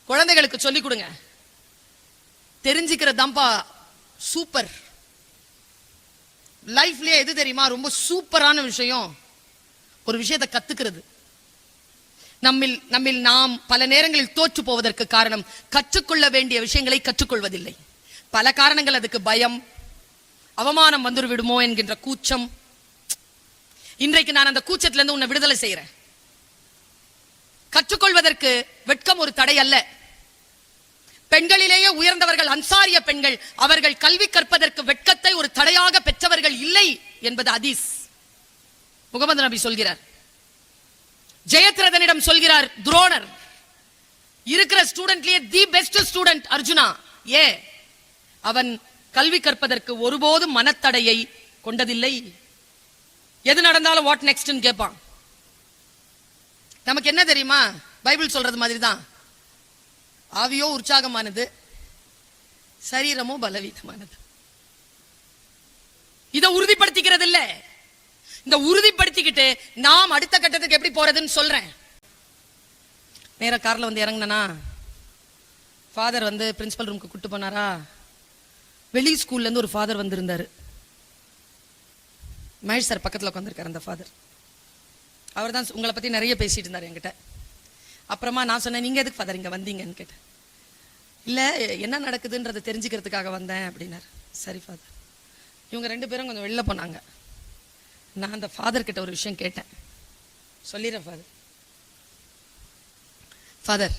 குழந்தைகளுக்கு சொல்லிக் கொடுங்க. தெரிஞ்சுக்கிறதாம்பா சூப்பர். லைஃப்லயே எது தெரியுமா ரொம்ப சூப்பரான விஷயம்? ஒரு விஷயத்தை கத்துக்கிறது. நம்மில் நாம் பல நேரங்களில் தோற்று போவதற்கு காரணம் கற்றுக்கொள்ள வேண்டிய விஷயங்களை கற்றுக்கொள்வதில்லை. பல காரணங்கள். அதுக்கு பயம், அவமானம் வந்துரு விடுமோ என்கின்ற கூச்சம். இன்றைக்கு நான் அந்த கூச்சத்திலிருந்து உன்னை விடுதலை செய்யறேன். கற்றுக்கொள்வதற்கு வெட்கம் ஒரு தடை அல்ல. பெண்களிலேயே உயர்ந்தவர்கள் அன்சாரிய பெண்கள். அவர்கள் கல்வி கற்பதற்கு வெட்கத்தை ஒரு தடையாக பெற்றவர்கள் இல்லை என்பது ஹதீஸ். முகமது நபி சொல்கிறார். ஜெயத்ரதனிடம் சொல்கிறார் துரோணர், இருக்கிற ஸ்டூடெண்ட்லயே தி பெஸ்ட் ஸ்டூடெண்ட் அர்ஜுனா. அவன் கல்வி கற்பதற்கு ஒருபோதும் மனத்தடையை கொண்டதில்லை. எது நடந்தாலும் வாட் நெக்ஸ்ட் கேட்பான். நமக்கு என்ன தெரியுமா? பைபிள் சொல்றது மாதிரி தான். ஆவியோ உற்சாகமானது, சரீரமோ பலவீனமானது. இதை உறுதிப்படுத்திக்கிறது இல்ல. இந்த உறுதிப்படுத்திக்கிட்டு நாம் அடுத்த கட்டத்துக்கு எப்படி போறதுன்னு சொல்றேன். நேர கார்ல வந்து இறங்கினா ஃபாதர் வந்து பிரின்சிபல் ரூமுக்கு கூட்டு போனாரா. வெளி ஸ்கூல்ல இருந்து ஒரு ஃபாதர் வந்திருந்தாரு. மகேஷ் சார் பக்கத்துல உட்காந்துருக்காரு அந்த ஃபாதர். அவர் தான் உங்களை பத்தி நிறைய பேசிட்டு இருந்தார் என்கிட்ட. அப்புறமா நான் சொன்னேன், நீங்க எதுக்கு ஃபாதர் இங்க வந்தீங்கன்னு கேட்டேன். இல்ல என்ன நடக்குதுன்றதை தெரிஞ்சுக்கிறதுக்காக வந்தேன் அப்படின்னாரு. சரி ஃபாதர். இவங்க 2 பேரும் கொஞ்சம் வெளில போனாங்க. நான் அந்த ஃபாதர் கிட்ட ஒரு விஷயம் கேட்டேன். சொல்லிடுறேன் ஃபாதர். ஃபாதர்,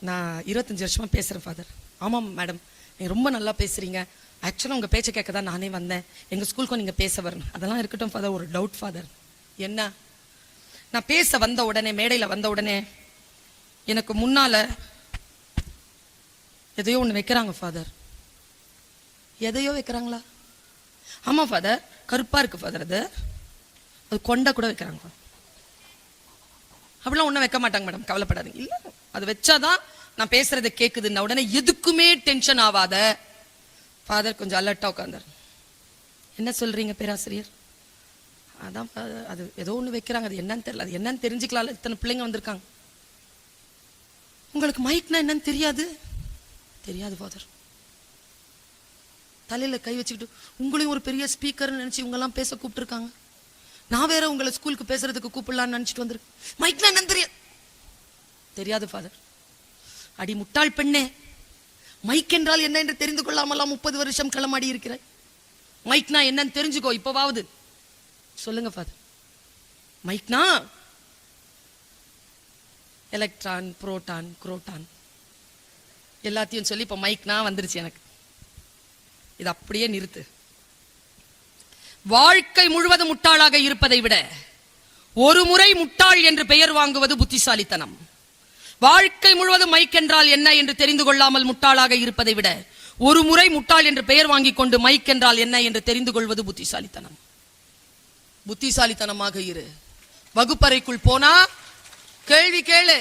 நான் 25 வருஷமா பேசுறேன் ஃபாதர். ஆமாம் மேடம், நீங்க ரொம்ப நல்லா பேசுறீங்க. ஆக்சுவலா உங்க பேச்சை கேட்க தான் நானே வந்தேன். எங்க ஸ்கூலுக்கும் நீங்க பேச வரணும். அதெல்லாம் இருக்கட்டும் ஃபாதர், ஒரு டவுட் ஃபாதர். என்ன? நான் பேச வந்த உடனே, மேடையில வந்த உடனே எனக்கு முன்னால எதையோ ஒண்ணு வைக்கிறாங்க ஃபாதர். எதையோ வைக்கிறாங்களா? ஆமா ஃபாதர், கருப்பா இருக்கு ஃபாதர். அது கொண்ட கூட வைக்கிறாங்க. அப்படிலாம் ஒன்றும் வைக்க மாட்டாங்க மேடம், கவலைப்படாதீங்க. இல்ல, அது வச்சாதான் நான் பேசுறதை கேட்குதுன்னா உடனே எதுக்குமே டென்ஷன் ஆகாத ஃபாதர் கொஞ்சம் அலர்ட்டா உட்கார்ந்தார். என்ன சொல்றீங்க பேராசிரியர்? அதான் அது ஏதோ ஒன்று வைக்கிறாங்க, அது என்னன்னு தெரியல. அது என்னன்னு தெரிஞ்சுக்கலாம். இத்தனை பிள்ளைங்க வந்திருக்காங்க. உங்களுக்கு மைக்னா என்னன்னு தெரியாது? தெரியாது ஃபாதர். தலையில கை வச்சுக்கிட்டு உங்களையும் ஒரு பெரிய ஸ்பீக்கர்னு நினைச்சு இவங்க எல்லாம் பேச கூப்பிட்டு இருக்காங்க. நான் வேற உங்களை ஸ்கூலுக்கு பேசுறதுக்கு கூப்பிடலான்னு நினைச்சிட்டு வந்திருக்கேன். மைக்னா என்னன்னு தெரியாது? தெரியாது ஃபாதர். அடி முட்டாள் பெண்ணே, மைக் என்றால் என்ன என்று தெரிந்து கொள்ளாமலாம் 30 வருஷம் களமாடி இருக்கிறாய். மைக்னா என்னன்னு தெரிஞ்சுக்கோ இப்பவாவது. சொல்லுங்க ஃபாதர். மைக்னா எலக்ட்ரான், புரோட்டான், குரோட்டான் எல்லாத்தையும் சொல்லி இப்ப மைக்னா வந்துருச்சு எனக்கு. இது அப்படியே நிறுத்து. வாழ்க்கை முழுவதும் முட்டாளாக இருப்பதை விட ஒரு முறை முட்டாள் என்று பெயர் வாங்குவது புத்திசாலித்தனம். வாழ்க்கை முழுவதும் மைக் என்றால் என்ன என்று தெரிந்து கொள்ளாமல் முட்டாளாக இருப்பதை விட ஒரு முறை முட்டாள் என்று பெயர் வாங்கிக் கொண்டு மைக் என்றால் என்ன என்று தெரிந்து கொள்வது புத்திசாலித்தனம். புத்திசாலித்தனமாக இரு. வகுப்பறைக்குள் போனா கேள்வி கேளு.